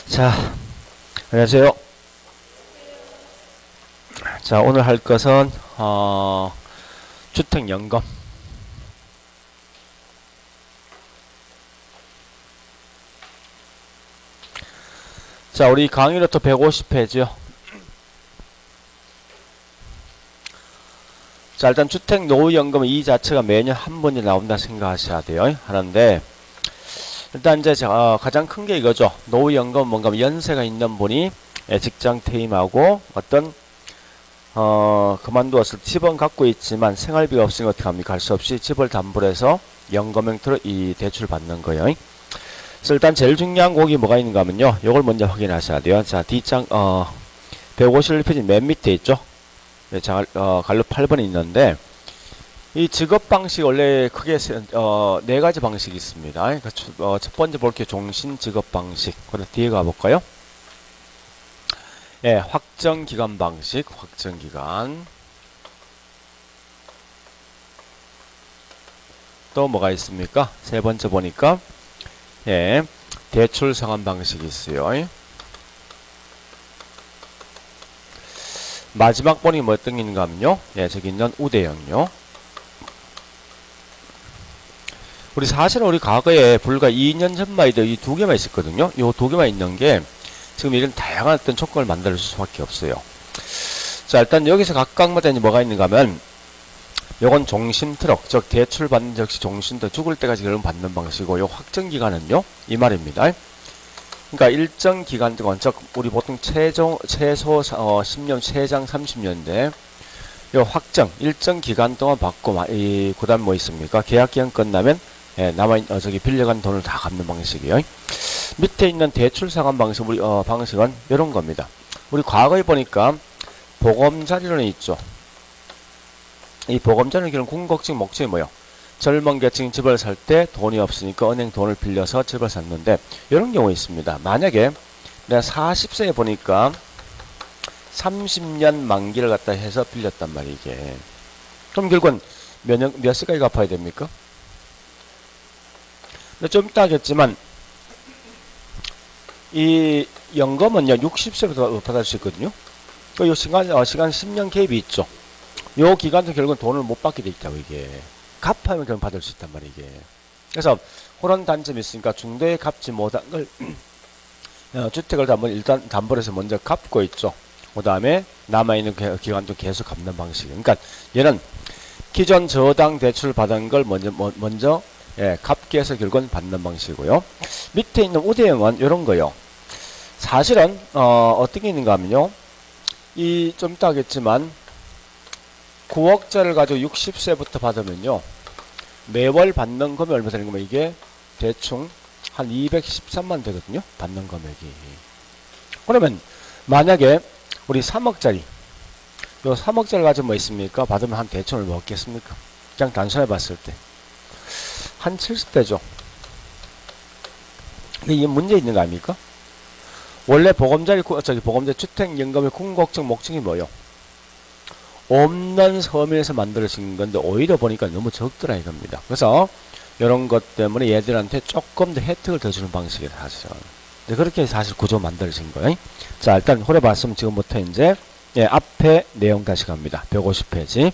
자, 안녕하세요. 자, 오늘 할 것은 주택연금. 자, 우리 강의로부터 150페이지요. 자, 일단 주택노후연금은 이 자체가 매년 한 번이 나온다 생각하셔야 돼요. 하는데 일단 이제 가장 큰 게 이거죠. 노후연금 뭔가 연세가 있는 분이 직장 퇴임하고 어떤 그만두었을 때 집은 갖고 있지만 생활비가 없으니까 어떻게 합니까? 할 수 없이 집을 담보로 해서 연금 형태로 이 대출 받는 거예요. 그래서 일단 제일 중요한 곡이 뭐가 있는가 하면요. 요걸 먼저 확인하셔야 돼요. 자, D장 151페이지 맨 밑에 있죠. 네, 갈로 8번이 있는데 이 직업 방식 원래 크게 네 가지 방식이 있습니다. 그러니까 첫 번째 볼게요. 종신 직업 방식. 그다음 뒤에 가볼까요? 예, 확정 기간 방식, 확정 기간. 또 뭐가 있습니까? 세 번째 보니까 예, 대출 상환 방식이 있어요. 마지막 본이 뭐 어떤 게 있는가 하면요. 예, 저기 있는 우대형요. 우리 사실은 우리 과거에 불과 2년 전만 해도 이 두 개만 있었거든요. 이 두 개만 있는 게 지금 이런 다양한 어떤 조건을 만들 수밖에 없어요. 자, 일단 여기서 각각마다 이제 뭐가 있는가 하면 요건 종신 트럭, 즉 대출 받는 즉시 종신 트럭 죽을 때까지 결혼 받는 방식이고 요 확정 기간은요. 이 말입니다. 그러니까 일정 기간 동안, 즉 우리 보통 최소 10년, 최장 30년인데 요 확정 일정 기간 동안 받고 그다음 뭐 있습니까? 계약 기간 끝나면 예, 저기 빌려간 돈을 다 갚는 방식이에요. 밑에 있는 대출 상환 방식, 방식은 이런 겁니다. 우리 과거에 보니까 보금자리론이 있죠. 이 보금자리론 결국 궁극적 목적이 뭐예요? 젊은 계층이 집을 살 때 돈이 없으니까 은행 돈을 빌려서 집을 샀는데 이런 경우 있습니다. 만약에 내가 40세에 보니까 30년 만기를 갖다 해서 빌렸단 말이에요, 이게. 그럼 결국은 몇 세까지 갚아야 됩니까? 근데 좀 이따 하겠지만 이 연금은요 60세부터 받을 수 있거든요. 그 시간 10년 갭이 있죠. 요 기간도 결국은 돈을 못 받게 돼 있다고 이게. 갚으면 결국 받을 수 있단 말이에요 이게. 그래서 그런 단점이 있으니까 중도에 갚지 못한 걸 주택을 일단 담보로 해서 먼저 갚고 있죠. 그 다음에 남아있는 기간도 계속 갚는 방식. 그러니까 얘는 기존 저당 대출 받은 걸 먼저 예, 갚게 해서 결국은 받는 방식이고요. 밑에 있는 우대형은 이런 거요. 사실은 어떻게 있는가 하면요. 이 좀 이따 하겠지만 9억짜리를 가지고 60세부터 받으면요. 매월 받는 금액이 얼마 되는 거면 이게 대충 한 213만 되거든요. 받는 금액이. 그러면 만약에 우리 3억짜리 요 3억짜리 가지고 뭐 있습니까? 받으면 한 대충 얼마 얻겠습니까? 그냥 단순하게 봤을 때 한 70대죠. 이게 문제 있는 거 아닙니까? 원래 보금자리 주택연금의 궁극적 목적이 뭐예요? 없는 서민에서 만들어진 건데 오히려 보니까 너무 적더라 이겁니다. 그래서 이런 것 때문에 얘들한테 조금 더 혜택을 더 주는 방식이에요, 사실은. 근데 그렇게 사실 구조 만들어진 거예요. 자, 일단 호래 봤으면 지금부터 이제 예, 앞에 내용 다시 갑니다. 150페이지.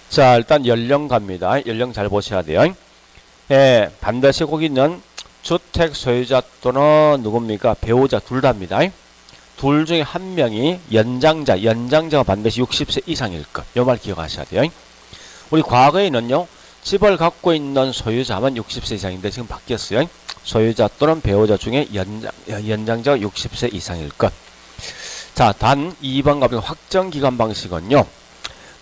자, 일단 연령 갑니다. 연령 잘 보셔야 돼요. 예, 반드시 거기는 주택 소유자 또는 누굽니까? 배우자 둘 다입니다. 둘 중에 한 명이 연장자가 반드시 60세 이상일 것. 요 말 기억하셔야 돼요. 우리 과거에는요, 집을 갖고 있는 소유자만 60세 이상인데 지금 바뀌었어요. 소유자 또는 배우자 중에 연장자가 60세 이상일 것. 자, 단 2번 같은 확정기간 방식은요,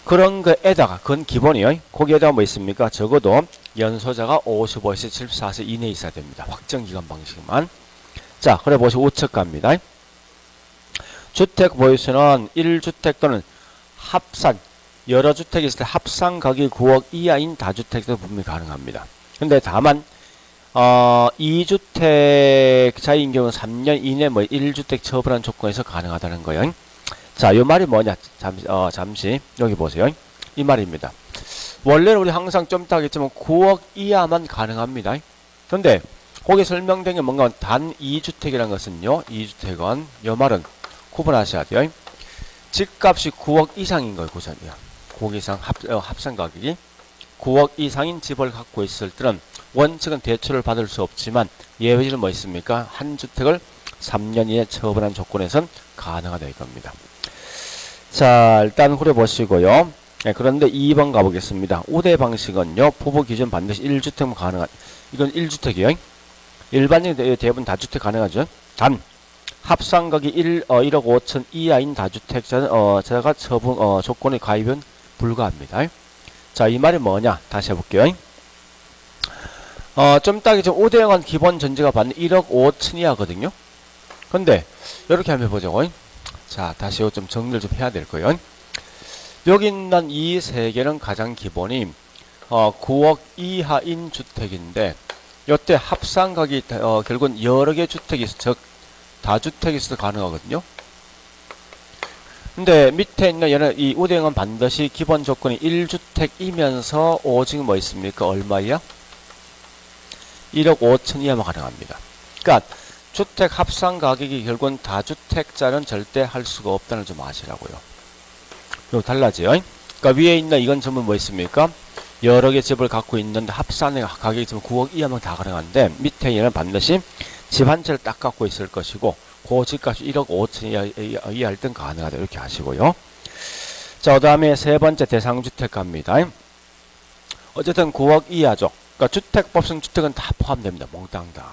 그런 거에다가, 그건 기본이에요. 거기에다가 뭐 있습니까? 적어도 연소자가 55세, 74세 이내에 있어야 됩니다. 확정기간 방식만. 자, 그래 보시고 우측 갑니다. 주택 보유수는 1주택 또는 합산, 여러 주택이 있을 때 합산 가격이 9억 이하인 다주택도 분명히 가능합니다. 근데 다만 2주택자인 경우는 3년 이내 1주택 처분한 조건에서 가능하다는 거예요. 자, 요 말이 뭐냐? 잠시 여기 보세요. 이 말입니다. 원래는 우리 항상 좀 이따 하겠지만 9억 이하만 가능합니다. 그런데 거기 설명된 게 뭔가 단 2주택이라는 것은요. 2주택은 요 말은 구분하셔야 돼요. 집값이 9억 이상인 거예요. 그 점이야. 9억 이상 합산 가격이 9억 이상인 집을 갖고 있을 때는 원칙은 대출을 받을 수 없지만 예외지는 뭐 있습니까? 한 주택을 3년 이내 처분한 조건에선 가능하다 이겁니다. 자, 일단 후려보시고요. 네, 그런데 2번 가보겠습니다. 우대 방식은요. 부부 기준 반드시 1주택만 가능한, 이건 1주택이에요. 일반적인 대부분 다주택 가능하죠. 단 합산가격이 1억 5천 이하인 다주택자는 제가 처분 조건의 가입은 불가합니다. 자, 이 말이 뭐냐? 다시 해볼게요. 좀 이따 좀 5대0은 기본 전제가 받는 1억 5천 이하거든요. 근데 이렇게 한번 해보죠. 자, 다시 좀 정리를 좀 해야 될 거예요. 여기 있는 이 세 개는 가장 기본이 9억 이하인 주택인데 이때 합산가격이 결국은 여러 개 주택이 있어, 즉 다주택이 있어도 가능하거든요. 근데 밑에 있는 얘는 이 우대형은 반드시 기본 조건이 1주택이면서 오직 뭐 있습니까? 얼마야? 1억 5천 이하만 가능합니다. 그러니까 주택 합산 가격이 결국은 다주택자는 절대 할 수가 없다는 좀 아시라고요. 그리고 달라져요. 그러니까 위에 있는 이건 전부 뭐 있습니까? 여러 개 집을 갖고 있는데 합산의 가격이 지금 9억 이하면 다 가능한데 밑에 얘는 반드시 집 한 채를 딱 갖고 있을 것이고 그 집값이 1억 5천 이하일 땐 가능하다 이렇게 하시고요. 자, 그 다음에 세 번째 대상주택 갑니다. 어쨌든 9억 이하죠. 그러니까 주택법상 주택은 다 포함됩니다. 몽땅 다.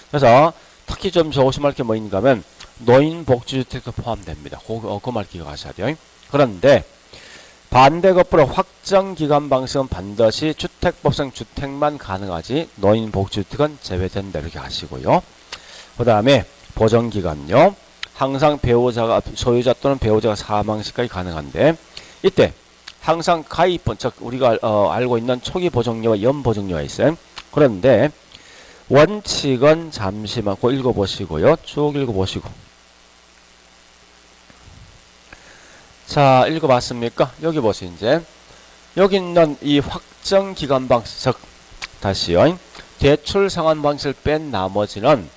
그래서 특히 좀 조심할 게 뭐 있는가 하면 노인복지주택도 포함됩니다. 그 말 기억하셔야 돼요. 그런데 반대급부로 확정기간 방식은 반드시 주택법상 주택만 가능하지 노인복지주택은 제외된다 이렇게 하시고요. 그 다음에 보정기간요. 항상 배우자가 소유자 또는 배우자가 사망 시까지 가능한데 이때 항상 가입은 즉 우리가 알고 있는 초기 보정료와 연 보정료가 있어요. 그런데 원칙은 잠시만 그 읽어보시고요. 쭉 읽어보시고. 자, 읽어봤습니까? 여기 보세요. 이제 여기 있는 이 확정 기간 방식, 즉 다시요. 대출 상환 방식을 뺀 나머지는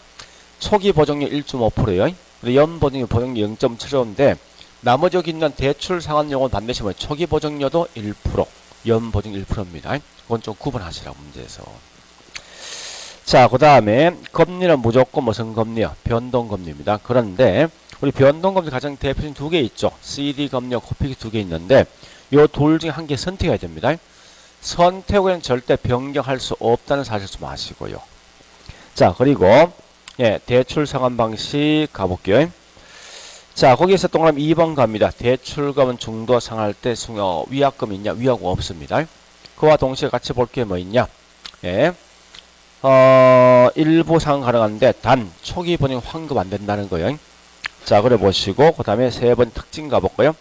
초기 보정료 1.5%요. 연 보정료 0.75인데 나머지 여기 있는 대출 상환용은 반드시 뭐 초기 보정료도 1%, 연 보정 1%입니다. 그건 좀 구분하시라고 문제에서. 자, 그 다음에 금리는 무조건 무슨 금리요? 변동금리입니다. 그런데 우리 변동금리 가장 대표적인 두 개 있죠. CD 금리와 코픽이 두 개 있는데 요 둘 중에 한 개 선택해야 됩니다. 선택 후에는 절대 변경할 수 없다는 사실 좀 아시고요. 자, 그리고 예, 대출 상환 방식 가볼게요. 자, 거기에서 동그라미 2번 갑니다. 대출금은 중도 상환할 때 위약금이 있냐? 위약금 없습니다. 그와 동시에 같이 볼 게 뭐 있냐? 예. 일부 상환 가능한데 단 초기 본인 환급 안 된다는 거예요. 자, 그래 보시고 그 다음에 세 번 특징 가볼까요?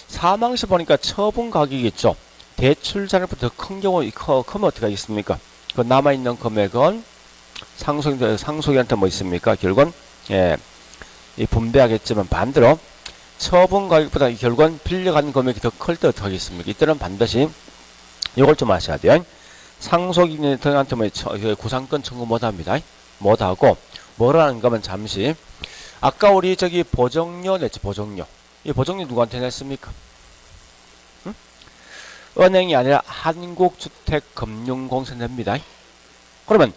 사망시 보니까 처분 가격이 있죠. 대출 잔액보다 더 큰 경우 크면 어떻게 하겠습니까? 그 남아있는 금액은 상속인한테 뭐 있습니까? 결국은 예, 이 분배하겠지만 반대로 처분 가격보다 결국은 빌려간 금액이 더 클 때 어떻게 하겠습니까? 이때는 반드시 이걸 좀 아셔야 돼요. 상속인한테 뭐 구상권 청구 못합니다. 못하고 뭐라는 거면 잠시 아까 우리 저기 보정료 냈지. 보정료. 이 보정료 누구한테 냈습니까? 응? 은행이 아니라 한국주택금융공사 냅니다. 그러면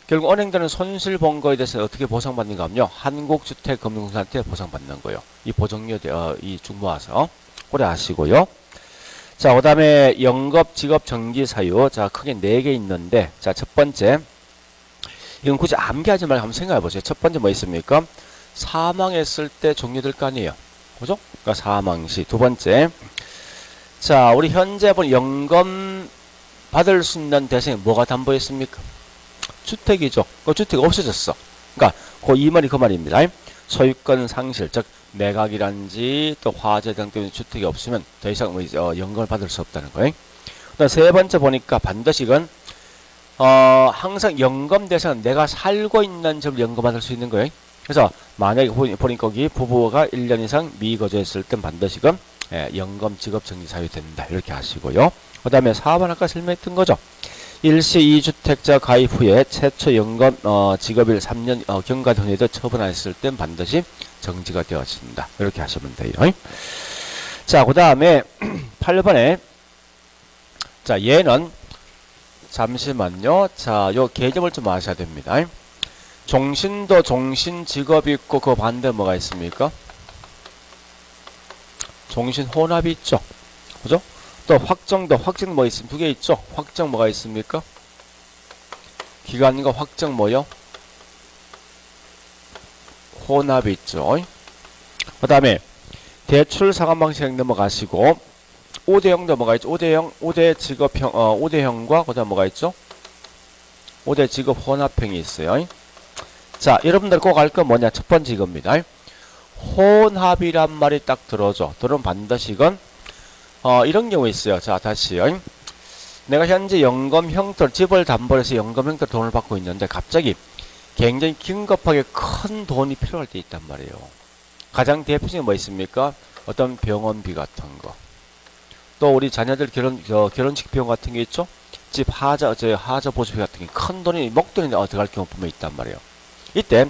결국 은행들은 손실 본 거에 대해서 어떻게 보상받는가 하면요. 한국주택금융공사한테 보상받는 거예요. 이 보정료 이 쭉 모아서 고려 하시고요. 자, 그 다음에 영업, 직업, 정지 사유. 자, 크게 4개 있는데, 자, 첫 번째. 이건 굳이 암기하지 말고 한번 생각해 보세요. 첫 번째 뭐 있습니까? 사망했을 때 종료될 거 아니에요. 그죠? 그러니까 사망시. 두 번째. 자, 우리 현재 본 연금 받을 수 있는 대상이 뭐가 담보했습니까? 주택이죠. 그 주택이 없어졌어. 그러니까, 이 말이 그 말입니다. 소유권 상실, 즉, 매각이란지 또 화재 등 때문에 주택이 없으면 더 이상 연금을 받을 수 없다는 거예요. 그다음 세 번째 보니까 반드시 이건 항상 연금 대상은 내가 살고 있는 집을 연금받을 수 있는 거예요. 그래서 만약에 보니까 거기 부부가 1년 이상 미거주했을 땐 반드시 이건 예, 연금 지급 정지 사유 된다. 이렇게 하시고요. 그 다음에 4번 아까 설명했던 거죠. 일시 2주택자 가입 후에 최초 연금 지급일 3년 경과 후에도 처분했을 땐 반드시 정지가 되어진다. 이렇게 하시면 돼요. 자, 그 다음에 8번에 자, 얘는 잠시만요. 자, 요 개념을 좀 아셔야 됩니다. 종신도 종신 직업이 있고 그 반대 뭐가 있습니까? 종신 혼합이 있죠. 그죠? 또 확정도 확정 뭐 있으면 두 개 있죠. 확정 뭐가 있습니까? 기간과 확정 뭐요? 혼합이 있죠. 그 다음에 대출 상환 방식 넘어가시고 5대0도 뭐가 있죠? 5대0, 5대 직업형, 5대형과 그 다음 뭐가 있죠? 5대 직업 혼합형이 있어요. 자, 여러분들 꼭 알 건 뭐냐? 첫 번째 이겁니다. 혼합이란 말이 딱 들어줘. 들으면 반드시 이건 이런 경우 있어요. 자, 다시요. 내가 현재 연금 형태로 집을 담보로 해서 연금 형태로 돈을 받고 있는데 갑자기 굉장히 긴급하게 큰 돈이 필요할 때 있단 말이에요. 가장 대표적인 뭐 있습니까? 어떤 병원비 같은 거. 또 우리 자녀들 결혼식 비용 같은 게 있죠? 집 하자 보수비 같은 게 큰 돈이 목돈이 들어갈 경우 보면 있단 말이에요. 이때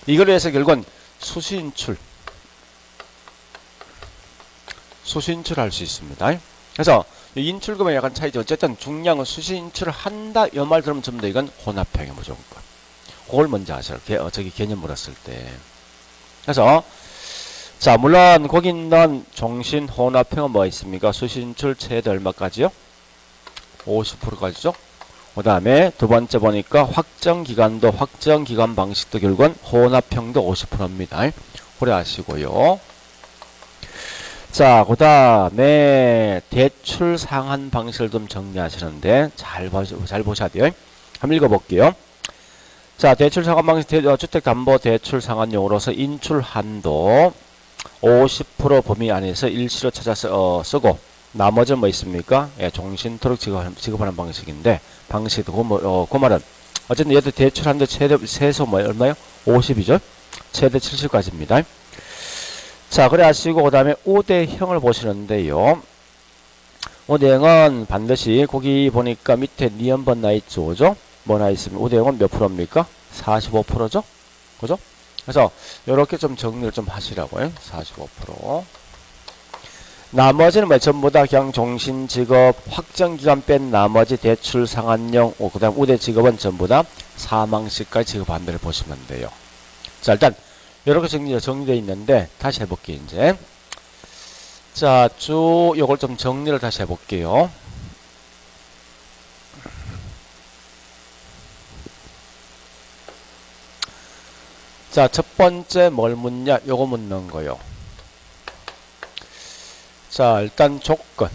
이걸 위해서 결국은 수신출 할 수 있습니다. 그래서 인출금에 약간 차이죠. 어쨌든 중량은 수신출을 한다 이 말 들으면 전부 다 이건 혼합형이 무조건. 그걸 먼저 아셔요. 저기 개념 물었을 때. 그래서 자, 물론 거기 있는 종신 혼합형은 뭐가 있습니까? 수신출 최대 얼마까지요? 50%까지죠. 그 다음에 두 번째 보니까 확정기간도 확정기간 방식도 결국은 혼합형도 50%입니다. 고려하시고요. 자, 그 다음에 대출 상환 방식을 좀 정리하시는데 잘 보셔야 돼요. 한번 읽어볼게요. 자, 대출 상환 방식 주택담보대출 상환용으로서 인출 한도 50% 범위 안에서 일시로 찾아서 쓰고 나머지는 뭐 있습니까? 예, 종신토록 지급하는 방식인데 방식도 그 말은 어쨌든 얘도 대출 한도 최대 세수 뭐 얼마요? 50이죠. 최대 70까지입니다. 자, 그래 하시고 그 다음에 5대형을 보시는데요. 5대형은 반드시 거기 보니까 밑에 니은번 나있죠. 그죠? 뭐 나있습니까? 5대형은 몇 프로입니까? 45%죠? 그죠? 그래서 이렇게 좀 정리를 좀 하시라고요. 45%. 나머지는 뭐 전부 다 그냥 종신 직업 확정기간 뺀 나머지 대출 상환용 그 다음 5대 직업은 전부 다 사망시까지 지급한 데를 보시면 돼요. 자, 일단 이렇게 정리되어 있는데 다시 해볼게요. 이제 자, 쭉 요걸 좀 정리를 다시 해볼게요. 자, 첫 번째 뭘 묻냐? 요거 묻는 거요. 자, 일단 조건.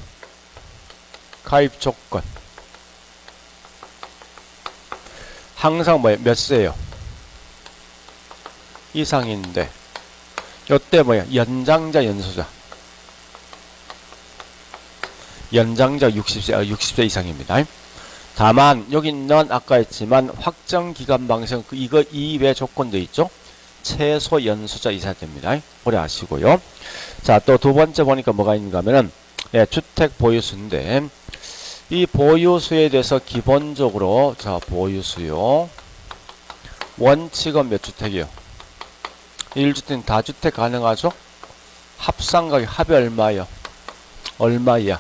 가입 조건. 항상 뭐예요? 몇 세요? 이상인데. 요때 뭐야? 연장자, 연소자. 연장자 60세 이상입니다. 다만 여기 있는 아까 했지만 확정기간 방식 이거 이외 조건도 있죠. 최소 연소자 이상 됩니다. 고려하시고요. 자, 또 두 번째 보니까 뭐가 있는가 하면은 예, 주택 보유수인데 이 보유수에 대해서 기본적으로 자, 보유수요. 원칙은 몇 주택이요? 1주택 다주택 가능하죠? 합상가격 합이 얼마요? 얼마야?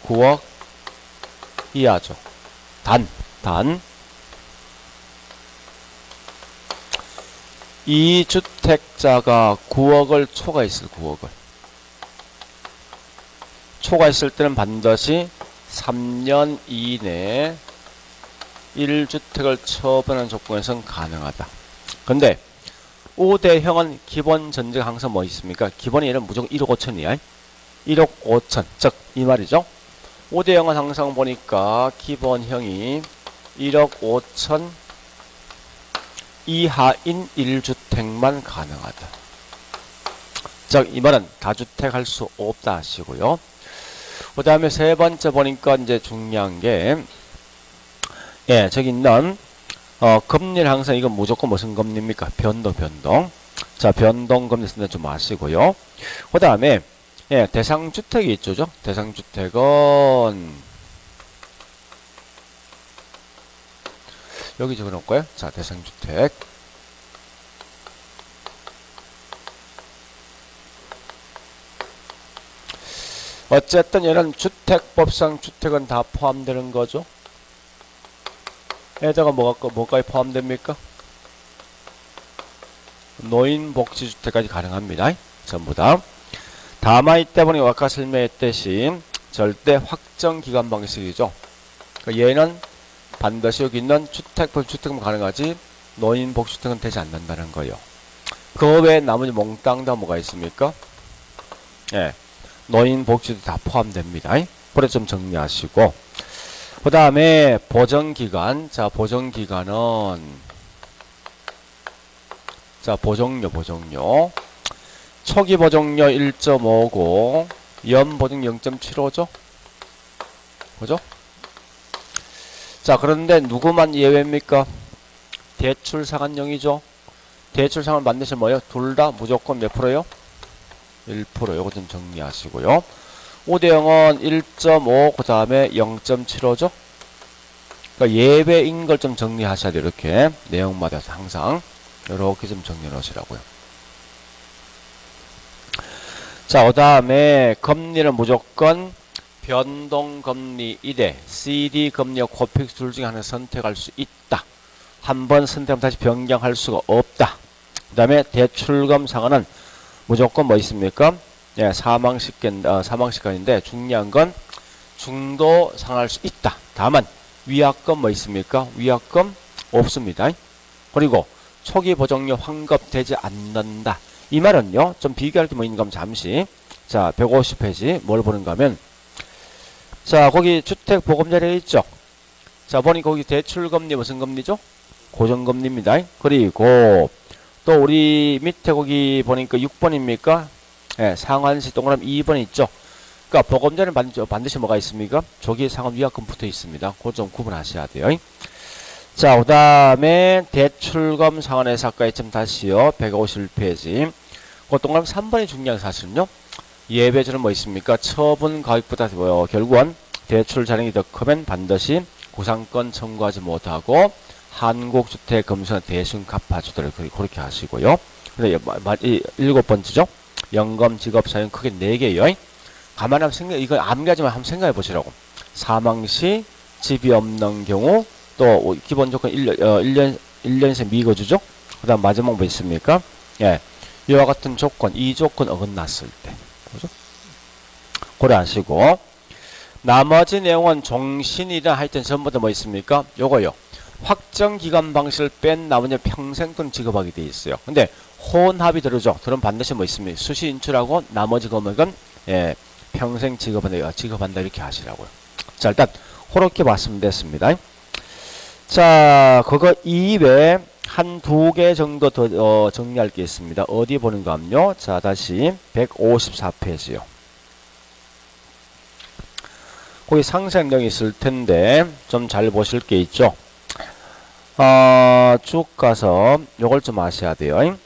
9억 이하죠. 단 2주택자가 9억을 초과했을 9억을 초과했을 때는 반드시 3년 이내에 1주택을 처분하는 조건에서는 가능하다. 근데 5대형은 기본 전제가 항상 뭐 있습니까? 기본이 얘는 무조건 1억 5천이야. 1억 5천. 즉, 이 말이죠. 5대형은 항상 보니까 기본형이 1억 5천 이하인 1주택만 가능하다. 즉, 이 말은 다주택 할 수 없다 하시고요. 그 다음에 세 번째 보니까 이제 중요한 게, 예, 저기 있는, 금리는 항상 이건 무조건 무슨 금리입니까? 변동. 자, 변동 금리 쓰는 좀 아시고요. 그 다음에, 예, 대상주택이 있죠. 대상주택은 여기 적어놓을까요? 자, 대상주택. 어쨌든 얘는 주택법상 주택은 다 포함되는 거죠. 에다가 뭐가 포함됩니까? 노인복지주택까지 가능합니다. 전부 다. 다만 이때 보니 아까 설명했듯이 절대 확정 기간 방식이죠. 그러니까 얘는 반드시 여기 있는 주택은 가능하지 노인복지주택은 되지 않는다는 거예요. 그 외에 나머지 몽땅 다 뭐가 있습니까? 예, 노인복지도 다 포함됩니다. 그래 좀 정리하시고, 그 다음에 보정기간. 자, 보정기간은 자, 보정료 초기 보정료 1.5고 연보증 0.75죠. 그죠? 자, 그런데 누구만 예외입니까? 대출상환령이죠. 대출상환 만드시면 뭐예요? 둘 다 무조건 몇 프로요? 1%. 요거 좀 정리하시고요. 5대0은 1.5, 그 다음에 0.75죠. 그러니까 예외인 걸 좀 정리하셔야 돼요. 이렇게 내용마다 항상 이렇게 좀 정리해 놓으시라고요. 자, 그 다음에 금리는 무조건 변동금리 2대 CD 금리와 코픽스 둘 중에 하나 선택할 수 있다. 한 번 선택하면 다시 변경할 수가 없다. 그 다음에 대출금 상한은 무조건 뭐 있습니까? 예, 사망시간인데 중요한 건 중도 상할 수 있다. 다만 위약금 뭐 있습니까? 위약금 없습니다. 그리고 초기 보정료 환급되지 않는다. 이 말은요, 좀 비교할 게 뭐 있는가 하면 잠시. 자, 150페이지 뭘 보는가 하면, 자, 거기 주택보금자리에 있죠. 자, 보니 거기 대출금리 무슨 금리죠? 고정금리입니다. 그리고 또 우리 밑에 거기 보니까 6번입니까? 예, 상환시 동그라미 2번 있죠. 그러니까 보금자리는 반드시 뭐가 있습니까? 조기 상환 위약금 붙어 있습니다. 그거 좀 구분하셔야 돼요. 자, 그 다음에 대출금 상환에서 아까 했지만 다시요. 151페이지. 그 동그라미 3번이 중요한 사실은요. 예배주는 뭐 있습니까? 처분 가격보다 결국은 대출 잔액이 더 크면 반드시 구상권 청구하지 못하고 한국주택금수는 대신 갚아주도록 그렇게 하시고요. 근데 7번째죠. 연금 지급 사용 크게 4개요. 가만히 한번 이거 암기하지만 한번 생각해 보시라고. 사망시 집이 없는 경우 또 기본 조건 1년생 미거주죠. 그 다음 마지막 뭐 있습니까? 예. 이와 같은 조건, 이 조건 어긋났을 때. 그죠? 고려하시고. 나머지 내용은 종신이라 하여튼 전부 다 뭐 있습니까? 요거요. 확정 기간 방식을 뺀 나머지 평생권 지급하게 돼 있어요. 근데 혼합이 들어죠. 그럼 반드시 뭐 있습니까? 수시 인출하고 나머지 금액은 예, 평생 지급한다 이렇게 하시라고요. 자, 일단 그렇게 봤으면 됐습니다. 자, 그거 이외에 한 2개 정도 더 정리할 게 있습니다. 어디 보는가 하면요. 자, 다시 154페이지요. 거기 상세명이 있을 텐데 좀 잘 보실 게 있죠. 쭉 가서 요걸 좀 아셔야 돼요.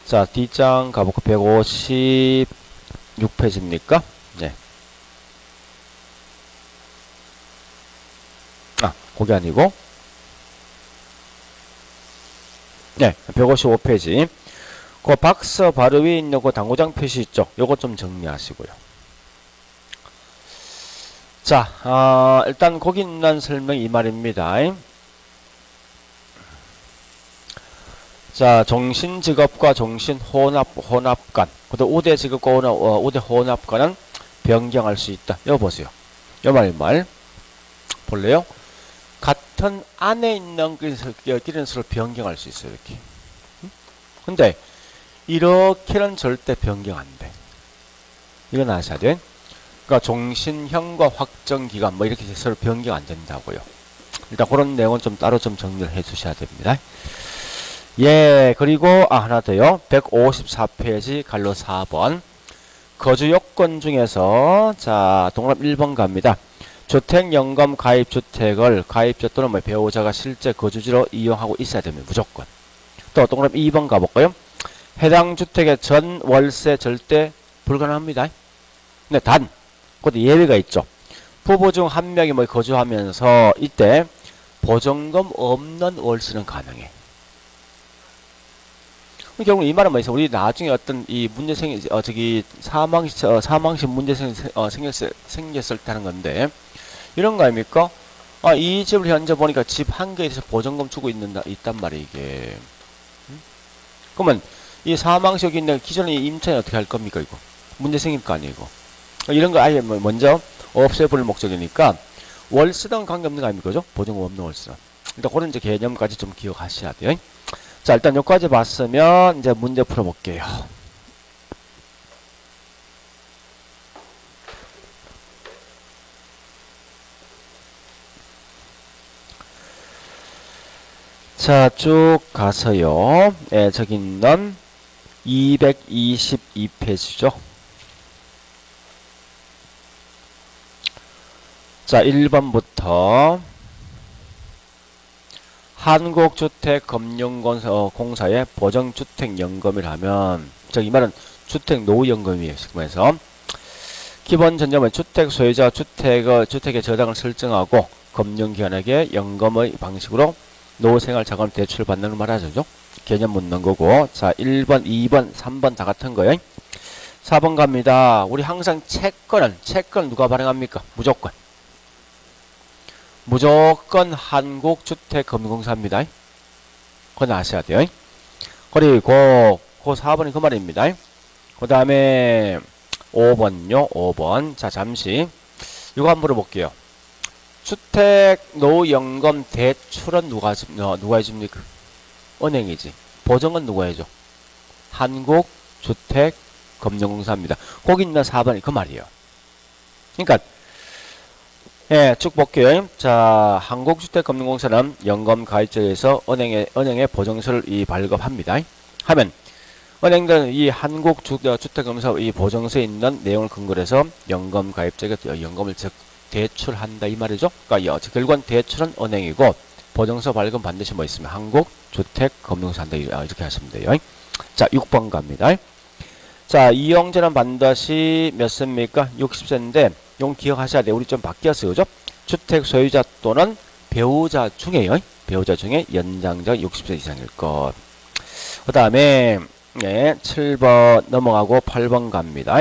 자, D장 가볼까? 156페이지입니까? 네. 거기 아니고. 네, 155페이지. 그 박스 바로 위에 있는 그 당구장 표시 있죠? 요거 좀 정리하시고요. 자, 일단 거기 있는 설명 이 말입니다. 자, 종신직업과 종신혼합간, 그다음 우대직업과 우대혼합간은 변경할 수 있다. 이거 보세요. 이 말 볼래요? 같은 안에 있는 끼리는 서로 변경할 수 있어요. 이렇게. 근데 이렇게는 절대 변경 안 돼. 이건 아셔야 돼. 그러니까 종신형과 확정기간 뭐 이렇게 서로 변경 안 된다고요. 일단 그런 내용은 좀 따로 좀 정리를 해 주셔야 됩니다. 예, 그리고 하나 더요. 154페이지 갈로 4번. 거주 요건 중에서 자, 동그라미 1번 갑니다. 주택연금 가입주택을 가입자 또는 뭐 배우자가 실제 거주지로 이용하고 있어야 됩니다. 무조건. 또 동그라미 2번 가볼까요? 해당 주택의 전 월세 절대 불가능합니다. 근데 단, 그것도 예외가 있죠. 부부 중 한 명이 뭐 거주하면서 이때 보증금 없는 월세는 가능해. 결국 이 말은 뭐있어? 우리 나중에 어떤 이 문제 사망시 문제 생겼을 때 하는 건데, 이런 거 아닙니까? 아, 이 집을 현재 보니까 집 한 개에 대해서 보증금 주고 있단 말이야, 이게. 그러면 이 사망시 여기 있는 기존의 임차인 어떻게 할 겁니까, 이거? 문제 생길 거 아니에요, 이거. 이런 거 아예 먼저 없애볼 목적이니까 월세랑 관계없는 거 아닙니까, 그죠? 보증금 없는 월세랑. 일단 그런 이제 개념까지 좀 기억하셔야 돼요. 자, 일단 여기까지 봤으면 이제 문제 풀어볼게요. 자, 쭉 가서요. 예, 저기 있는 222페이지죠. 자, 1번부터 한국주택금융공사의 보정주택연금이라면, 이 말은 주택노후연금이에요. 그래서 기본 전제는 주택 소유자 주택의 저당을 설정하고 금융기관에게 연금의 방식으로 노후생활 자금 대출을 받는 걸 말하죠. 개념 묻는 거고. 자, 1번, 2번, 3번 다 같은 거예요. 4번 갑니다. 우리 항상 채권은 누가 발행합니까? 무조건 한국주택금융공사입니다. 그건 아셔야 돼요. 그리고 그 4번이 그 말입니다. 그 다음에 5번요. 5번. 자, 잠시 이거 한번 물어볼게요. 주택노후연금 대출은 누가 해줍니까? 은행이지. 보증은 누가 해줘? 한국주택금융공사입니다. 거기 있는 4번이 그 말이에요. 그러니까 예, 쭉 볼게요. 자, 한국주택금융공사는 연금 가입자에서 은행에 보증서를 발급합니다. 하면 은행들은 이 한국주택금융공사 이 보증서에 있는 내용을 근거로 해서 연금 가입자에게 연금을 대출한다 이 말이죠. 그러니까 결국은 대출은 은행이고 보증서 발급 반드시 뭐 있으면 한국주택금융공사 한다 이렇게 하시면 돼요. 자, 6번 갑니다. 자, 이용자는 반드시 몇 세입니까? 60세인데 용 기억하셔야 돼요. 우리 좀 바뀌었어요. 그죠? 주택 소유자 또는 배우자 중에 연장자 60세 이상일 것. 그 다음에 네, 7번 넘어가고 8번 갑니다.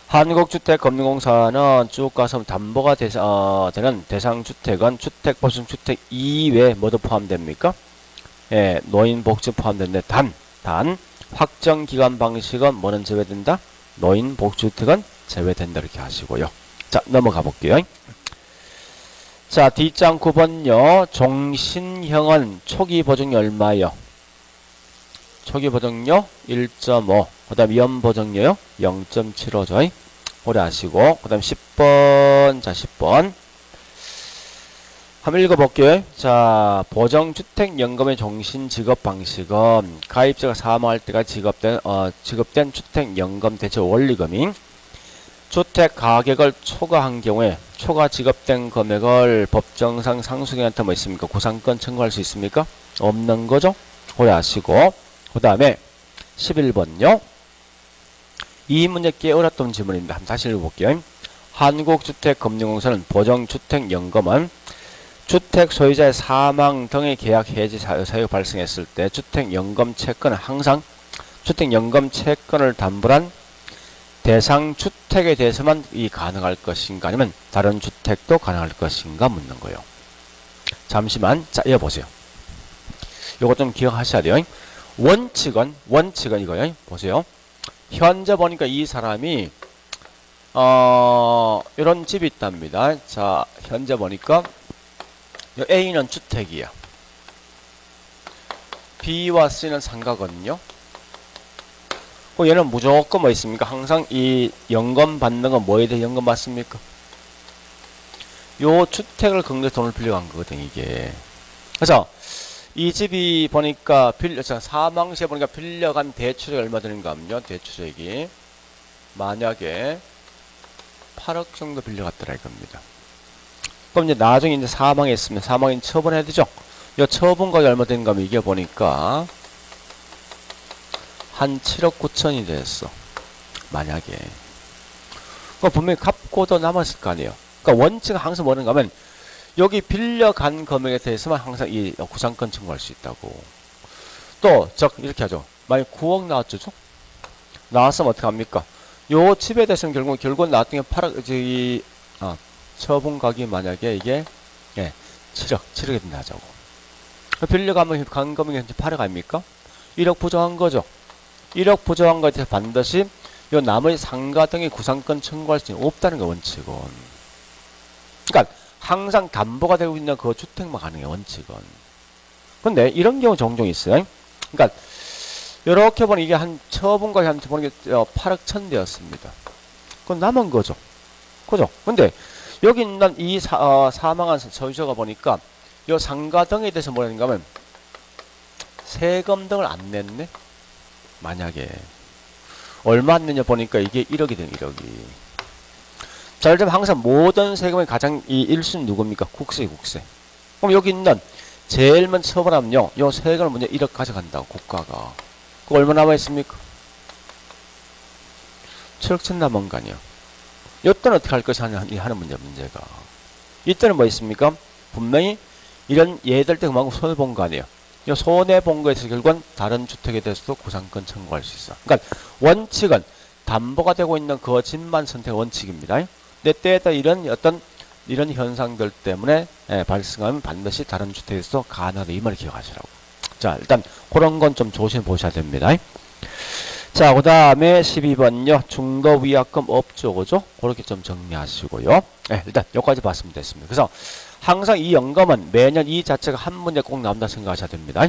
한국주택금융공사는 쭉 가서 담보가 되는 대상주택은 주택보증주택 이외에 뭐도 포함됩니까? 예, 노인복지 포함되는데 단 확정기간 방식은 뭐는 제외된다? 노인복지주택은 제외된다 이렇게 하시고요. 자, 넘어가 볼게요. 자, D장 9번요. 종신형은 초기 보증이 얼마요? 초기 보증료 1.5. 그 다음 연보증료요 0.75죠. 오래 하시고. 그 다음 10번. 자, 10번. 한번 읽어볼게요. 자, 보정주택연금의 종신지급 방식은 가입자가 사망할 때가 지급된 주택연금 대체 원리금이 주택 가격을 초과한 경우에 초과 지급된 금액을 법정상 상속인한테 뭐 있습니까? 구상권 청구할 수 있습니까? 없는 거죠? 오래 하시고. 그 다음에 11번요. 이 문제 꽤 어렵던 질문입니다. 한번 다시 읽어볼게요. 한국주택금융공사는 보정주택연금은 주택 소유자의 사망 등의 계약 해지 사유가 발생했을 때 주택연금 채권은 항상 주택연금 채권을 담보한 대상 주택에 대해서만 가능할 것인가 아니면 다른 주택도 가능할 것인가 묻는 거예요. 잠시만. 자, 이어보세요. 요거 좀 기억하셔야 돼요. 원칙은 이거예요. 보세요. 현재 보니까 이 사람이 이런 집이 있답니다. 자, 현재 보니까 A는 주택이야. B와 C는 상가거든요. 얘는 무조건 뭐 있습니까? 항상 이 연금 받는 건 뭐에 대해 연금 받습니까? 요 주택을 근거해서 돈을 빌려간 거거든, 이게. 그래서 이 집이 보니까 사망시에 보니까 빌려간 대출이 얼마 드는가 하면요. 대출액이 만약에 8억 정도 빌려갔더라 이겁니다. 그럼 이제 나중에 이제 사망했으면 사망인 처분해야 되죠. 이 처분가격이 얼마 된가 하면 이게 보니까 한 7억 9천이 됐어. 만약에. 그럼 분명히 갚고 더 남았을 거 아니에요. 그러니까 원칙은 항상 뭐는가 하면 여기 빌려간 금액에 대해서만 항상 이 구상권 청구할 수 있다고. 또, 이렇게 하죠. 만약 9억 나왔죠? 나왔으면 어떡합니까? 요 집에 대해서는 결국은 나중에 8억, 처분 가격이 만약에 이게, 7억이 된다자고. 빌려가면 간 금액이 현재 8억 아닙니까? 1억 부정한 거죠. 1억 부정한 거에 대해서 반드시 요 나머지 상가 등의 구상권 청구할 수 없다는 거 원칙은. 그러니까 항상 담보가 되고 있는 그 주택만 가능해 원칙은. 근데 이런 경우 종종 있어요. 그러니까 이렇게 보면 이게 한 처분가격이 한 보는 게 8억 1천 되었습니다. 그건 남은 거죠. 그죠? 근데 여기 있는 이 사망한 소유자가 보니까 요 상가 등에 대해서 뭐라는가 하면 세금 등을 안 냈네. 만약에 얼마 안 냈냐 보니까 이게 1억이 되는 1억이. 자, 예를 들면 항상 모든 세금의 가장 이 1순위 누굽니까? 국세. 그럼 여기 있는 제일 먼저 처분하면요, 요 세금을 먼저 1억 가져간다고 국가가. 그거 얼마 남아 있습니까? 7억 천 남은 거 아니야. 이때는 어떻게 할 것이 하는 문제가. 이때는 뭐 있습니까? 분명히 이런 예들 때 그만큼 손해 본 거 아니에요. 이 손해 본 거에서 결국은 다른 주택에 대해서도 구상권 청구할 수 있어. 그러니까 원칙은 담보가 되고 있는 그 집만 선택 원칙입니다. 내 때에다 이런 현상들 때문에 발생하면 반드시 다른 주택에서 가능하다 이 말을 기억하시라고. 자, 일단 그런 건 좀 조심해 보셔야 됩니다. 자, 그 다음에 12번요. 중도위약금 없죠, 그죠? 그렇게 좀 정리하시고요. 일단 여기까지 봤으면 됐습니다. 그래서 항상 이 연금은 매년 이 자체가 한 문제 꼭 나온다 생각하셔야 됩니다.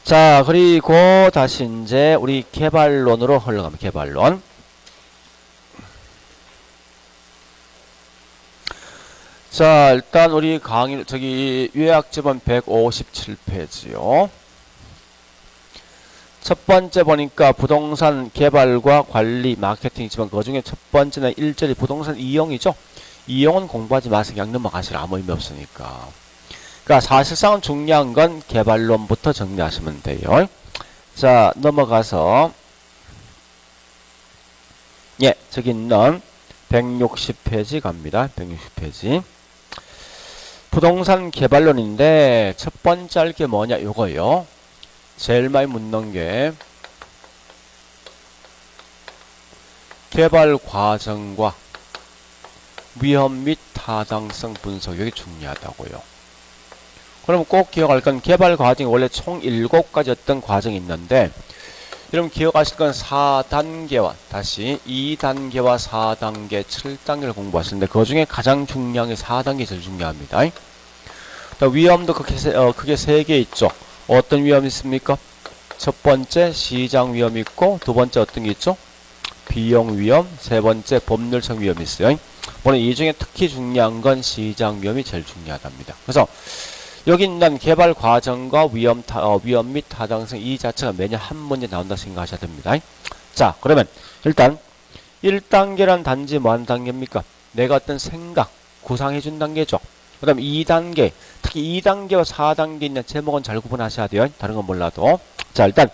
자, 그리고 다시 이제 우리 개발론으로 흘러가면 개발론. 자, 일단 우리 강의 요약집은 157페이지요. 첫 번째 보니까 부동산 개발과 관리, 마케팅이지만 그 중에 첫 번째는 일절이 부동산 이용이죠. 이용은 공부하지 마세요. 그냥 넘어가시라. 아무 의미 없으니까. 그러니까 사실상 중요한 건 개발론부터 정리하시면 돼요. 자, 넘어가서 저기 있는 160페이지 갑니다. 160페이지. 부동산 개발론인데 첫 번째 할 게 뭐냐 요거요. 제일 많이 묻는 게 개발 과정과 위험 및 타당성 분석 여기 중요하다고요. 그럼 꼭 기억할 건 개발 과정이 원래 총 7가지 어떤 과정이 있는데 여러분 기억하실 건 4단계와 다시 2단계와 4단계, 7단계를 공부하시는데 그 중에 가장 중요한 게 4단계 제일 중요합니다. 위험도 크게 3개 있죠. 어떤 위험이 있습니까? 첫 번째 시장 위험이 있고 두 번째 어떤 게 있죠? 비용 위험, 세 번째 법률적 위험이 있어요. 오늘 이 중에 특히 중요한 건 시장 위험이 제일 중요하답니다. 그래서 여기 있는 개발 과정과 위험 및 타당성 이 자체가 매년 한 문제 나온다 생각하셔야 됩니다. 자, 그러면 일단 1단계란 단지 뭐 하는 단계입니까? 내가 어떤 생각, 구상해준 단계죠. 그 다음 2단계, 특히 2단계와 4단계 있는 제목은 잘 구분하셔야 돼요. 다른 건 몰라도. 자, 일단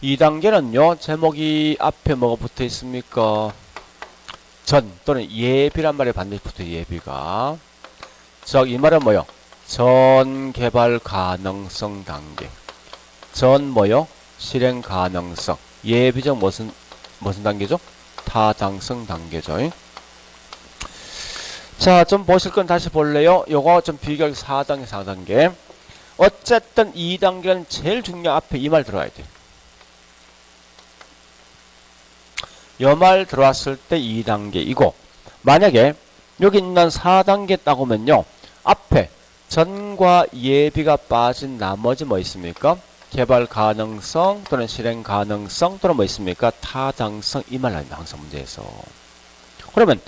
2단계는요, 제목이 앞에 뭐가 붙어 있습니까? 전 또는 예비란 말에 반드시 붙어요. 예비가. 이 말은 뭐요? 전 개발 가능성 단계. 전 뭐요? 실행 가능성. 예비적 무슨 단계죠? 타당성 단계죠. 자, 좀 보실 건 다시 볼래요? 요거 좀 비교하기 4단계. 어쨌든 2단계는 제일 중요한 앞에 이 말 들어와야 돼. 요 말 들어왔을 때 2단계이고, 만약에 여기 있는 4단계 따고면요, 앞에 전과 예비가 빠진 나머지 뭐 있습니까? 개발 가능성 또는 실행 가능성 또는 뭐 있습니까? 타당성 이 말 나옵니다. 항상 문제에서. 그러면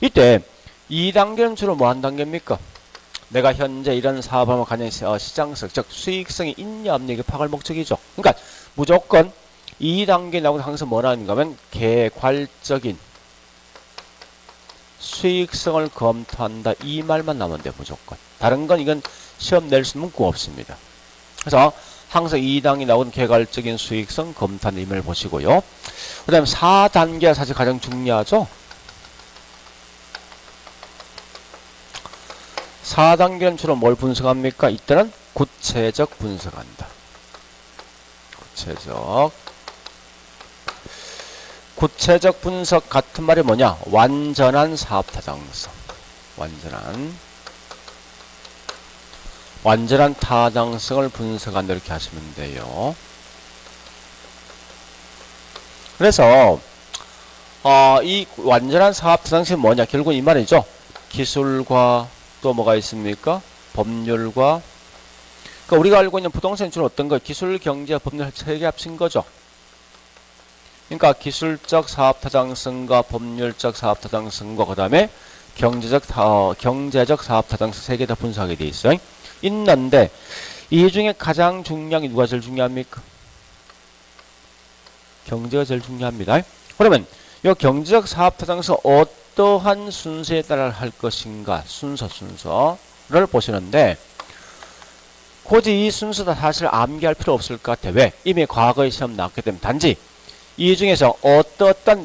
이때 2단계는 주로 뭐 한 단계입니까? 내가 현재 이런 사업하면 가장 시장성, 즉 수익성이 있냐 없냐 이게 파악할 목적이죠. 그러니까 무조건 2단계 나오고 항상 뭐라는가 하면 개괄적인 수익성을 검토한다. 이 말만 나오면 돼, 무조건. 다른 건 이건 시험 낼 수 문구가 없습니다. 그래서 항상 2단계 나오는 개괄적인 수익성 검토하는 임을 보시고요. 그 다음에 4단계가 사실 가장 중요하죠. 4단계는 주로 뭘 분석합니까? 이때는 구체적 분석한다. 구체적 분석 같은 말이 뭐냐? 완전한 사업 타당성. 완전한 타당성을 분석한다. 이렇게 하시면 돼요. 그래서 이 완전한 사업 타당성이 뭐냐? 결국 이 말이죠. 기술과 또 뭐가 있습니까? 법률과. 그러니까 우리가 알고 있는 부동산이 주로 어떤 거예요? 기술, 경제, 법률 세 개 합친 거죠. 그러니까 기술적 사업 타당성과 법률적 사업 타당성과 그 다음에 경제적 사업 타당성 세 개 다 분석하게 돼 있어요. 있는데 이 중에 가장 중요한 게 누가 제일 중요합니까? 경제가 제일 중요합니다. 그러면 이 경제적 사업 타당성 어떠한 순서에 따라 할 것인가? 순서를 보시는데 굳이 이 순서도 사실 암기할 필요 없을 것 같아. 왜? 이미 과거의 시험 나왔기 때문에 단지 이 중에서 어떤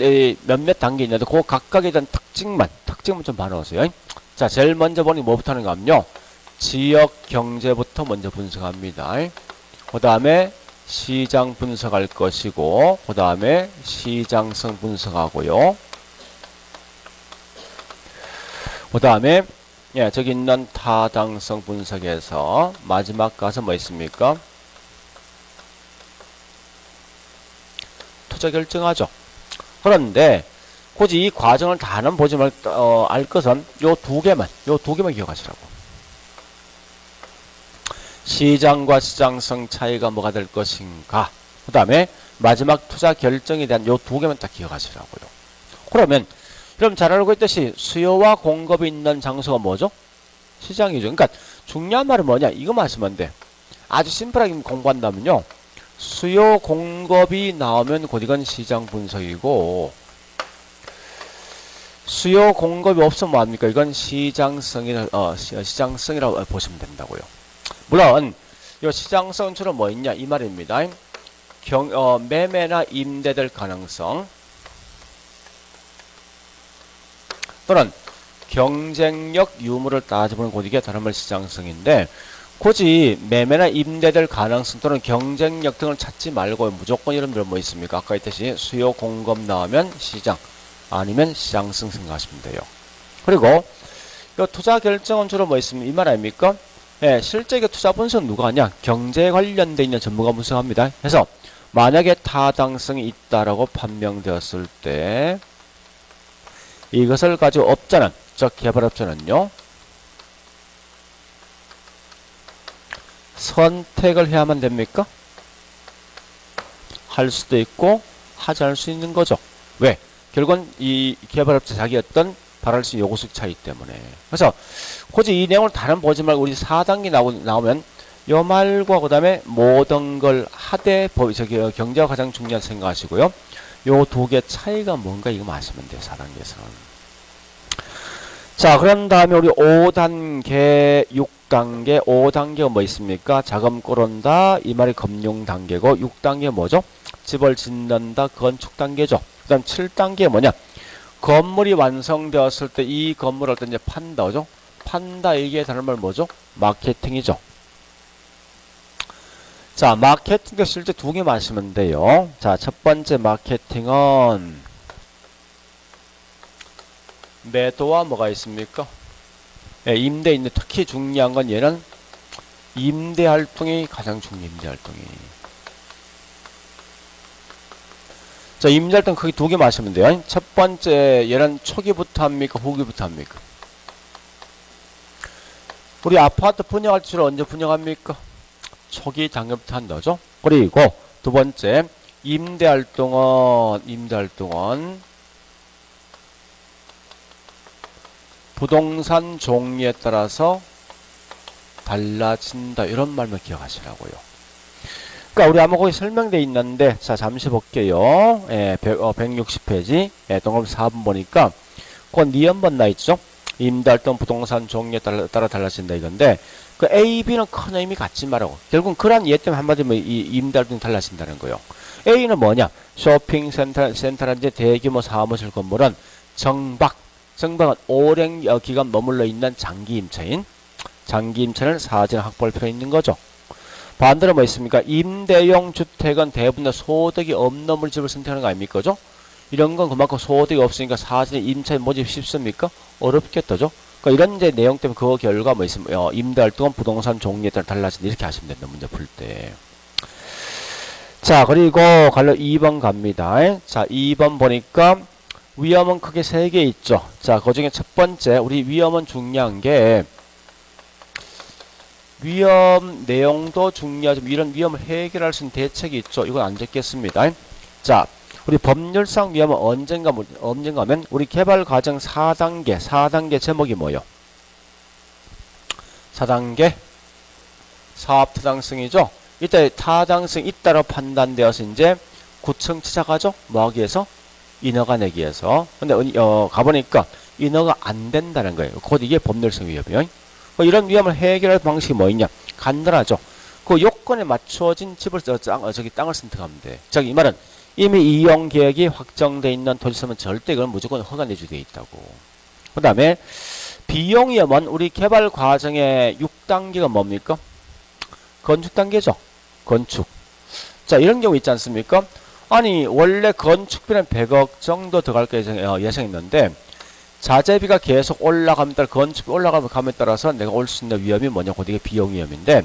몇몇 단계 있는데 그 각각에 대한 특징만 좀 봐놓으세요. 자, 제일 먼저 보니 뭐부터 하는가 하면요. 지역 경제부터 먼저 분석합니다. 그 다음에 시장 분석할 것이고 그 다음에 시장성 분석하고요. 그 다음에 저기 있는 타당성 분석에서 마지막 가서 뭐 있습니까? 투자 결정하죠. 그런데 굳이 이 과정을 다는 보지 말고 알 것은 요 두 개만 기억하시라고. 시장과 시장성 차이가 뭐가 될 것인가. 그 다음에 마지막 투자 결정에 대한 요 두 개만 딱 기억하시라고요. 그러면 여러분 잘 알고 있듯이 수요와 공급이 있는 장소가 뭐죠? 시장이죠. 그러니까 중요한 말은 뭐냐? 이거 말씀하면 돼. 아주 심플하게 공부한다면요. 수요 공급이 나오면 곧 이건 시장 분석이고 수요 공급이 없으면 뭐합니까? 이건 시장성이라고 보시면 된다고요. 물론 이 시장성처럼 뭐 있냐 이 말입니다. 매매나 임대될 가능성 또는 경쟁력 유무를 따져보는 곧 이게 다른 말 시장성인데 굳이 매매나 임대될 가능성 또는 경쟁력 등을 찾지 말고 무조건 여러분들 뭐 있습니까? 아까 했듯이 수요 공급 나오면 시장 아니면 시장성 생각하시면 돼요. 그리고 이 투자 결정은 주로 뭐 있습니까? 이 말 아닙니까? 예, 실제 투자 분석은 누가 하냐? 경제에 관련돼 있는 전문가 분석합니다. 그래서 만약에 타당성이 있다라고 판명되었을 때 이것을 가지고 업자는 즉 개발업자는요 선택을 해야만 됩니까? 할 수도 있고 하지 않을 수 있는 거죠. 왜? 결국은 이 개발업자 자기 어떤 바랄 수 있는 요구수익 차이 때문에. 그래서 굳이 이 내용을 다른 보지 말고 우리 4단계 나오면 요 말과 그 다음에 모든 걸 하되 경제가 가장 중요하다 생각하시고요. 요 두 개 차이가 뭔가 이거 아시면 돼요. 4단계에서는. 자, 그런 다음에 우리 5단계, 6단계, 5단계가 뭐 있습니까? 자금 끌어온다. 이 말이 금융 단계고 6단계 뭐죠? 집을 짓는다. 건축 단계죠. 그 다음 7단계 뭐냐? 건물이 완성되었을 때 이 건물을 어떤 이제 판다. 그죠? 판다. 이게 다른 말 뭐죠? 마케팅이죠. 자, 마케팅도 실제 두 개 마시면 돼요. 자, 첫 번째 마케팅은 매도와 뭐가 있습니까? 예, 임대 있는데 특히 중요한 건 얘는 임대 활동이 가장 중요해요. 임대 활동이. 자, 임대 활동 크게 두 개 마시면 돼요. 첫 번째 얘는 초기부터 합니까? 후기부터 합니까? 우리 아파트 분양할 때 주로 언제 분양합니까? 초기 단계부터 한다죠. 그리고 두 번째 임대 활동은 부동산 종류에 따라서 달라진다. 이런 말만 기억하시라고요. 그러니까 우리 아마 거기 설명되어 있는데 자 잠시 볼게요. 160페이지 동그라미 4번 보니까 그건 니은번 나 있죠? 임대활동 부동산 종류에 따라 달라진다 이건데, 그 A, B는 큰 의미 갖지 말라고. 결국은 그런 예 때문에 한마디로 이 임대활동이 달라진다는 거예요. A는 뭐냐? 쇼핑센터라든지 대규모 사무실 건물은 정박은 오랜 기간 머물러 있는 장기 임차인. 장기 임차는 사전 확보할 필요 있는 거죠. 반대로 뭐 있습니까? 임대용 주택은 대부분 소득이 없는 물집을 선택하는 거 아닙니까? 그죠? 이런 건 그만큼 소득이 없으니까 사전에 임차인 모집 쉽습니까? 어렵겠다죠? 그러니까 이런 이제 내용 때문에 그 결과 뭐 있습니까? 임대활동은 부동산 종류에 따라 달라진다. 이렇게 하시면 된다. 문제 풀 때. 자, 그리고 관련 2번 갑니다. 자, 2번 보니까 위험은 크게 3개 있죠. 자, 그 중에 첫 번째, 우리 위험은 중요한 게, 위험 내용도 중요하지만 이런 위험을 해결할 수 있는 대책이 있죠. 이건 안 적겠습니다. 자, 우리 법률상 위험은 언젠가 하면 우리 개발 과정 4단계 제목이 뭐요? 4단계 사업 타당성이죠. 이때 타당성 있다로 판단되어서 이제 구청 찾아가죠. 뭐 하기 위해서? 인허가 내기 위해서. 근데 가보니까 인허가 안 된다는 거예요. 곧 이게 법률상 위험이에요. 이런 위험을 해결할 방식이 뭐 있냐? 간단하죠. 그 요건에 맞춰진 집을 땅을 선택하면 돼. 이 말은 이미 이용 계획이 확정돼 있는 토지서면 절대 그건 무조건 허가 내주돼 있다고. 그 다음에 비용 위험은 우리 개발 과정의 6단계가 뭡니까? 건축 단계죠. 건축. 자, 이런 경우 있지 않습니까? 아니, 원래 건축비는 100억 정도 들어갈 예상했는데, 자재비가 계속 올라가면 따라 건축비 올라감에 따라서 내가 올 수 있는 위험이 뭐냐고, 이게 비용 위험인데,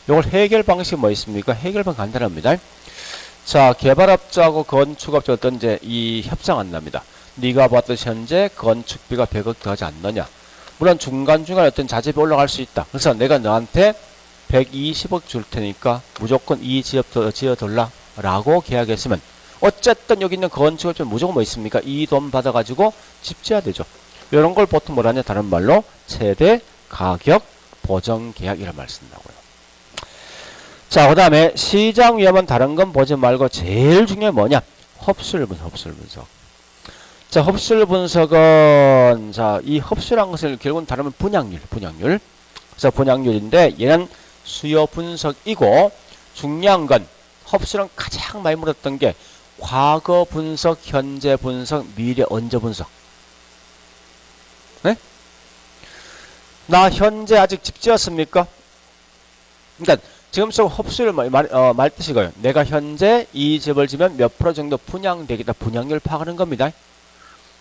이걸 해결 방식이 뭐 있습니까? 해결 방식 간단합니다. 자, 개발업자하고 건축업자 어떤 이제 이 협상한답니다. 네가 봤듯이 현재 건축비가 100억 들어가지 않느냐. 물론 중간중간 어떤 자재비 올라갈 수 있다. 그래서 내가 너한테 120억 줄 테니까 무조건 이 지역 지어둘라 라고 계약했으면 어쨌든 여기 있는 건축업자 무조건 뭐 있습니까? 이 돈 받아가지고 집 지어야 되죠. 이런 걸 보통 뭐라냐? 다른 말로 최대 가격 보정 계약이라는 말 쓴다고요. 자, 그 다음에 시장 위험은 다른 건 보지 말고 제일 중요한 뭐냐? 흡수율 분석. 자, 흡수율 분석은, 자, 이 흡수라는 것을 결국은 다르면 분양률. 그래서 분양률인데 얘는 수요 분석이고 중요한 건 흡수는 가장 많이 물었던 게 과거 분석, 현재 분석, 미래 언제 분석. 네? 나 현재 아직 집 지었습니까? 그러니까 지금처럼 흡수를 말 뜻이고요. 내가 현재 이 집을 지면 몇 프로 정도 분양되겠다. 분양률 파악하는 겁니다.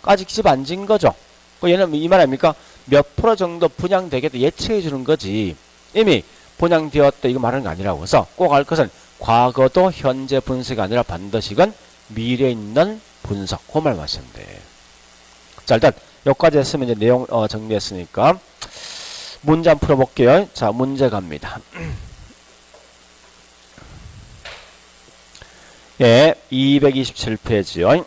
아직 집 안 지은 거죠. 얘는 이 말 아닙니까? 몇 프로 정도 분양되겠다 예측해 주는 거지. 이미 분양되었다 이거 말하는 게 아니라고. 그래서 꼭 알 것은 과거도 현재 분석이 아니라 반드시 이건 미래에 있는 분석. 그 말 마시면 돼. 자, 일단 여기까지 했으면 이제 내용 정리했으니까 문제 한번 풀어볼게요. 자, 문제 갑니다. 예, 227페이지요.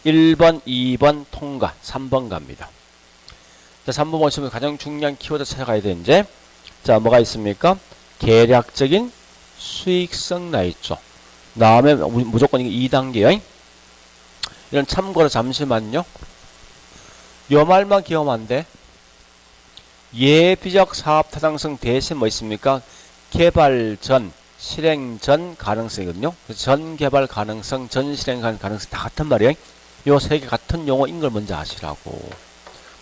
(1번) (2번) 통과. (3번) 갑니다. 자, 3번 보시면 가장 중요한 키워드 찾아가야 되는데, 자, 뭐가 있습니까? 계략적인 수익성 나 있죠. 다음에 무조건 이게 2단계요. 이런 참고로 잠시만요. 요 말만 기억하면 안 돼. 예비적 사업 타당성 대신 뭐 있습니까? 개발 전, 실행 전 가능성이거든요. 전 개발 가능성, 전 실행 가능성 다 같은 말이에요. 요 세 개 같은 용어인 걸 먼저 아시라고.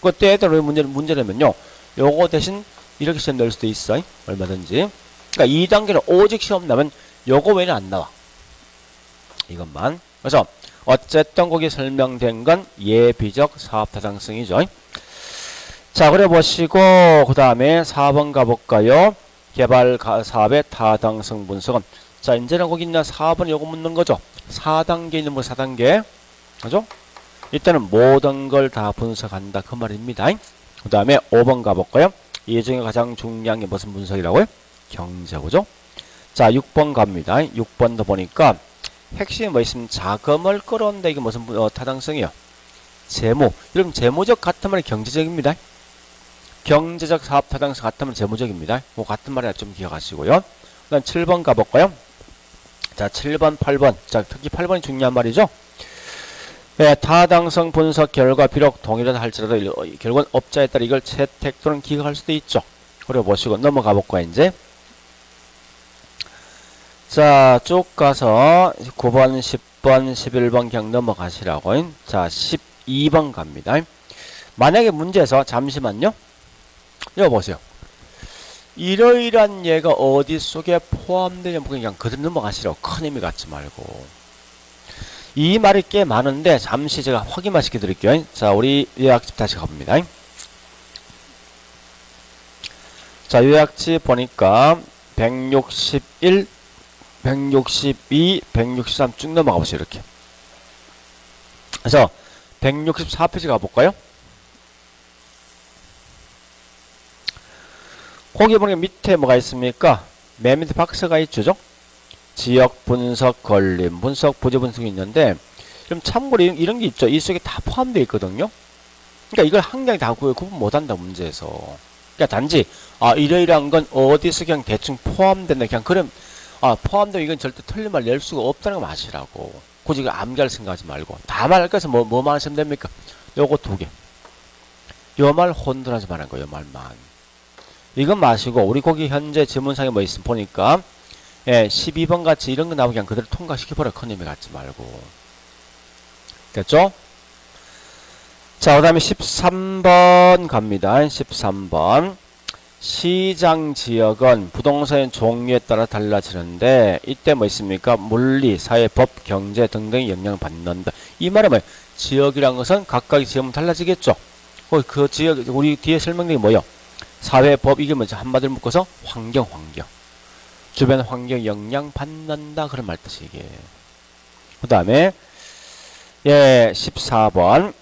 그때에 따라 문제라면요. 요거 대신 이렇게 시험 낼 수도 있어. 얼마든지. 그러니까 2단계는 오직 시험 나면 요거 외에는 안 나와. 이것만. 그래서 어쨌든 거기 설명된 건 예비적 사업 타당성이죠. 자, 그래 보시고 그 다음에 4번 가볼까요? 개발 사업의 타당성 분석은, 자, 이제는 거기 있는 4번 요거 묻는 거죠. 4단계 있는 뭐 4단계. 그죠? 이때는 모든 걸 다 분석한다 그 말입니다. 그 다음에 5번 가볼까요? 이 중에 가장 중요한 게 무슨 분석이라고요? 경제구조. 자, 6번 갑니다. 6번도 보니까 핵심이 뭐 있으면 자금을 끌어온다. 이게 무슨 타당성이요? 재무. 여러분 재무적 같은 말이 경제적입니다. 경제적 사업 타당성 같은 말은 재무적입니다. 뭐 같은 말이라 좀 기억하시고요. 그 다음 7번 가볼까요? 자, 7번, 8번. 자, 특히 8번이 중요한 말이죠. 네, 타당성 분석 결과 비록 동일하다 할지라도 결국은 업자에 따라 이걸 채택 또는 기각할 수도 있죠. 그래 보시고 넘어가 볼까 이제. 자, 쭉 가서 9번, 10번, 11번 그냥 넘어가시라고. 자, 12번 갑니다. 만약에 문제에서 잠시만요. 이거 보세요. 이러이러한 예가 어디 속에 포함되냐 그냥 그대로 넘어가시라고. 큰 의미 갖지 말고. 이 말이 꽤 많은데 잠시 제가 확인만 시켜드릴게요. 자, 우리 요약집 다시 가봅니다. 자, 요약집 보니까 161, 162, 163 쭉 넘어가 보세요. 이렇게. 그래서 164페이지 가볼까요? 거기 보니까 밑에 뭐가 있습니까? 맨 밑에 박스가 있죠. 지역 분석, 걸림 분석, 부재 분석이 있는데 좀 참고로 이런 게 있죠. 이 속에 다 포함되어 있거든요. 그러니까 이걸 한 장에 다 구분 못한다 문제에서. 그러니까 단지 이러이러한 건 어디서 그냥 대충 포함된다. 그냥 그럼 포함되면 이건 절대 틀린 말 낼 수가 없다는 거 마시라고. 굳이 이거 암기할 생각하지 말고 다 말할 것은 뭐만 하시면 됩니까? 요거 두 개. 요 말 혼돈하지 말는 거예요. 요 말만. 이건 마시고 우리 거기 현재 지문상에 뭐 있으면 보니까 12번 같이 이런 거 나오면 그냥 그대로 통과시켜버려. 큰 의미 갖지 말고. 됐죠? 자, 그 다음에 13번 갑니다. 13번. 시장 지역은 부동산의 종류에 따라 달라지는데 이때 뭐 있습니까? 물리, 사회, 법, 경제 등등의 영향을 받는다. 이 말은 뭐예요? 지역이란 것은 각각의 지역은 달라지겠죠? 그 지역, 우리 뒤에 설명된 게 뭐예요? 사회, 법, 이게 뭐죠? 한마디로 묶어서 환경. 주변 환경 영향 받는다. 그런 말 뜻이 이게. 그 다음에 14번.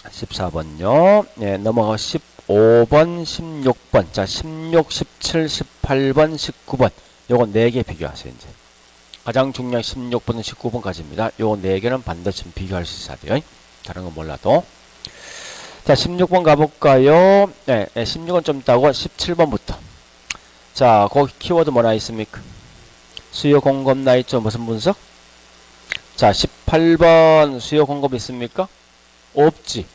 14번요. 넘어가 15번, 16번. 자, 16, 17, 18번, 19번. 요거 4개 비교하세요, 이제. 가장 중요한 16번은 19번까지입니다. 요거 4개는 반드시 비교할 수 있어야 돼요. 다른 건 몰라도. 자, 16번 가볼까요? 16은 좀 있다고 17번부터. 자, 거기 키워드 뭐나 있습니까? 수요 공급 나 있죠? 무슨 분석? 자, 18번 수요 공급 있습니까? 없지.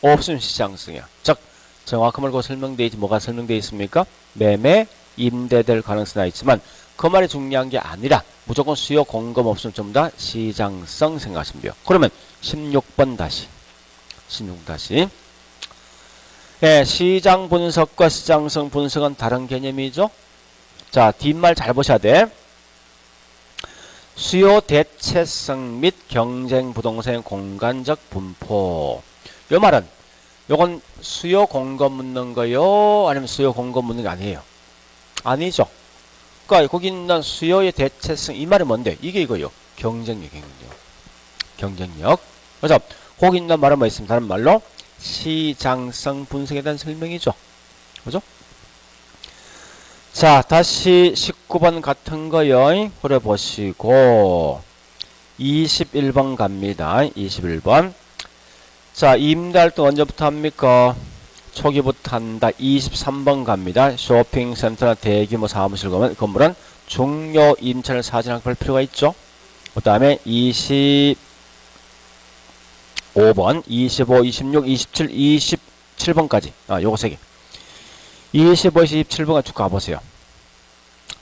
없으면 시장성이야. 즉, 정확한 말고 설명되어 있지. 뭐가 설명되어 있습니까? 매매, 임대될 가능성이 있지만 그 말이 중요한 게 아니라 무조건 수요 공급 없으면 좀 더 시장성 생각하시면 돼요. 그러면 16번 다시. 16 다시. 시장 분석과 시장성 분석은 다른 개념이죠. 자, 뒷말 잘 보셔야 돼. 수요 대체성 및 경쟁 부동산의 공간적 분포. 요 말은 요건 수요 공급 묻는 거요? 아니면 수요 공급 묻는 게 아니에요? 아니죠. 그러니까 거기 있는 수요의 대체성 이 말은 뭔데? 이게 이거요. 경쟁력. 그래서 거기 있는 말은 뭐 있습니다. 다른 말로 시장성 분석에 대한 설명이죠. 그죠? 자, 다시 19번 같은 거요. 그래 보시고 21번 갑니다. 21번. 자, 임대활동 언제부터 합니까? 초기부터 한다. 23번 갑니다. 쇼핑센터나 대규모 사무실 가면 건물은 중요 임차를 사진하게 볼 필요가 있죠. 그 다음에 25번, 25, 26, 27, 27번까지. 요거 3개. 25, 27번까지 쭉 가보세요.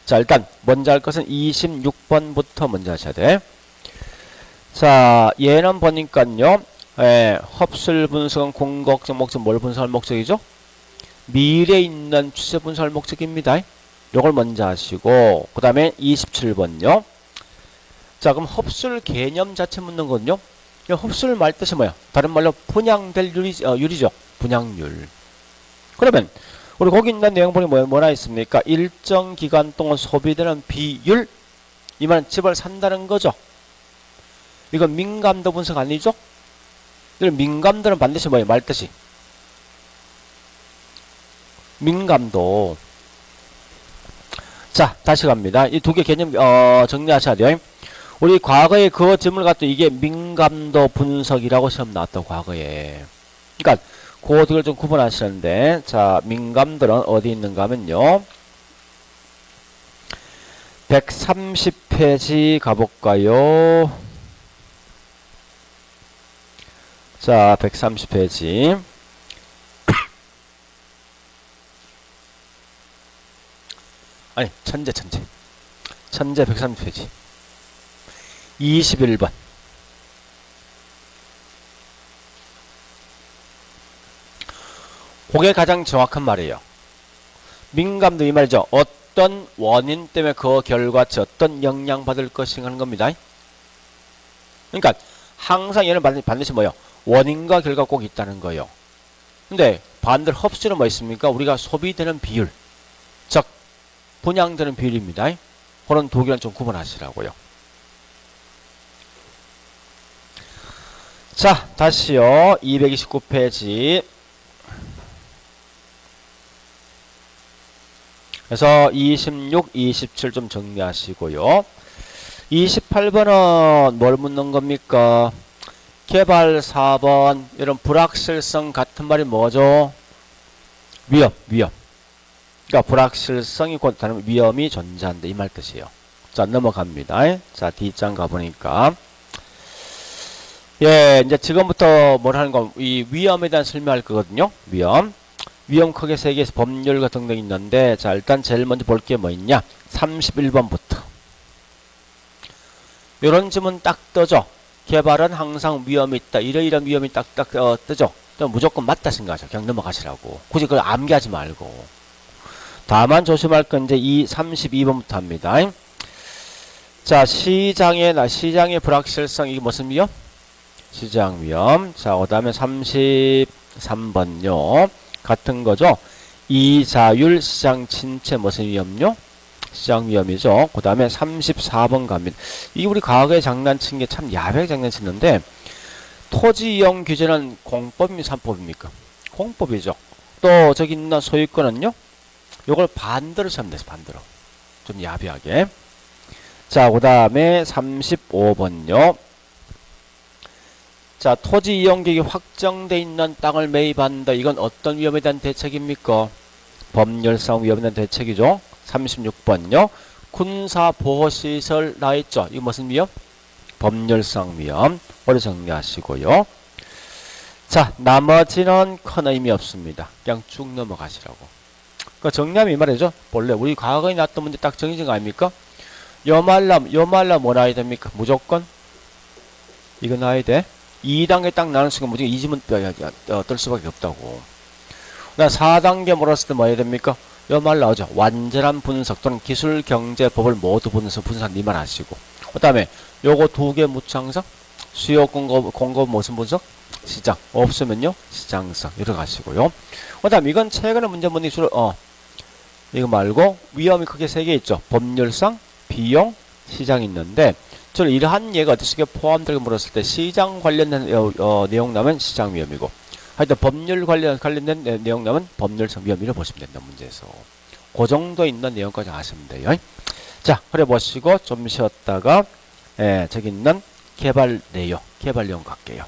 자, 일단 먼저 할 것은 26번부터 먼저 하셔야 돼. 자, 얘는 보니까요. 흡술 분석은 공격적 목적, 뭘 분석할 목적이죠? 미래에 있는 추세 분석할 목적입니다. 요걸 먼저 하시고, 그 다음에 27번요. 자, 그럼 흡술 개념 자체 묻는 거거든요. 흡술 말 뜻이 뭐야? 다른 말로 분양될 율이죠. 분양률. 그러면 우리 거기 있는 내용 보니 뭐나 있습니까? 일정 기간 동안 소비되는 비율. 이 말은 집을 산다는 거죠. 이건 민감도 분석 아니죠? 민감도는 반드시 뭐예요? 말 뜻이. 민감도. 자, 다시 갑니다. 이 두 개 개념 정리하셔야 돼요. 우리 과거에 그 질문을 갖다 이게 민감도 분석이라고 시험 나왔던 과거에. 그러니까 그것을 좀 구분하시는데, 자, 민감도는 어디 있는가 하면요. 130페이지 가볼까요? 자, 130페이지. 아니, 천재 130페이지. 21번. 그게 가장 정확한 말이에요. 민감도 이 말이죠. 어떤 원인 때문에 그 결과치 어떤 영향 받을 것인가 하는 겁니다. 그러니까 항상 얘는 반드시 뭐예요? 원인과 결과 꼭 있다는 거예요. 근데 반대로 흡수는 뭐 있습니까? 우리가 소비되는 비율, 즉 분양되는 비율입니다. 그런 두 개는 좀 구분하시라고요. 자, 다시요. 229페이지. 그래서 26, 27 좀 정리하시고요. 28번은 뭘 묻는 겁니까? 개발 4번. 이런 불확실성 같은 말이 뭐죠? 위험. 그러니까 불확실성이 곧 다른 위험이 존재한다. 이 말 뜻이에요. 자, 넘어갑니다. 자, D장 가보니까. 예, 이제 지금부터 뭘 하는 거, 이 위험에 대한 설명할 거거든요. 위험 크게 세 개에서 법률과 등등 있는데, 자, 일단 제일 먼저 볼 게 뭐 있냐? 31번부터. 요런 질문 딱 떠죠. 개발은 항상 위험이 있다. 이러이러한 위험이 딱딱 뜨죠. 무조건 맞다 생각하죠. 그냥 넘어가시라고. 굳이 그걸 암기하지 말고. 다만 조심할 건 이제 이 32번부터 합니다. 자, 시장의 불확실성, 이게 무슨 위험? 시장 위험. 자, 그 다음에 33번요. 같은 거죠. 이자율 시장 침체 무슨 위험요? 시장 위험이죠. 그 다음에 34번 갑니다. 이게 우리 과거에 장난친 게 참 야하게 장난쳤는데, 토지 이용 규제는 공법입니까? 산법입니까? 공법이죠. 또 저기 있는 소유권은요? 요걸 반대로 쓰면 돼요. 반대로. 좀 야비하게. 자, 그 다음에 35번요. 자, 토지 이용객이 확정돼 있는 땅을 매입한다. 이건 어떤 위험에 대한 대책입니까? 법률상 위험에 대한 대책이죠. 36번요. 군사보호시설 나있죠. 이거 무슨 위험? 법률상 위험. 오래 정리하시고요. 자, 나머지는 큰 의미 없습니다. 그냥 쭉 넘어가시라고. 그러니까 정리하면 이 말이죠. 본래 우리 과거에 나왔던 문제 딱 정해진 거 아닙니까? 요 말라 뭐 나야 됩니까? 무조건 이거 나야 돼. 2단계 딱 나눈 순간 무조건 이 지문 뜰 수밖에 없다고. 그다음 4단계 몰았을 때 뭐 해야 됩니까? 요 말 나오죠. 완전한 분석 또는 기술 경제법을 모두 분석 니만 하시고. 그 다음에 요거 두 개 묻죠 항상. 수요 공급 무슨 분석? 시장. 없으면요 시장성. 이렇게 가시고요. 그 다음 이건 최근에 문제 문이 주로 이거 말고 위험이 크게 세 개 있죠. 법률상, 비용, 시장이 있는데 저는 이러한 예가 어떻게 포함되게 물었을 때 시장 관련된 내용 나면 시장 위험이고, 하여튼 법률 관련된 내용 나면 법률상 위험이라고 보시면 된다. 문제에서 그 정도 있는 내용까지 하시면 돼요. 자, 그래 보시고 좀 쉬었다가 저기 있는 개발 내용 갈게요.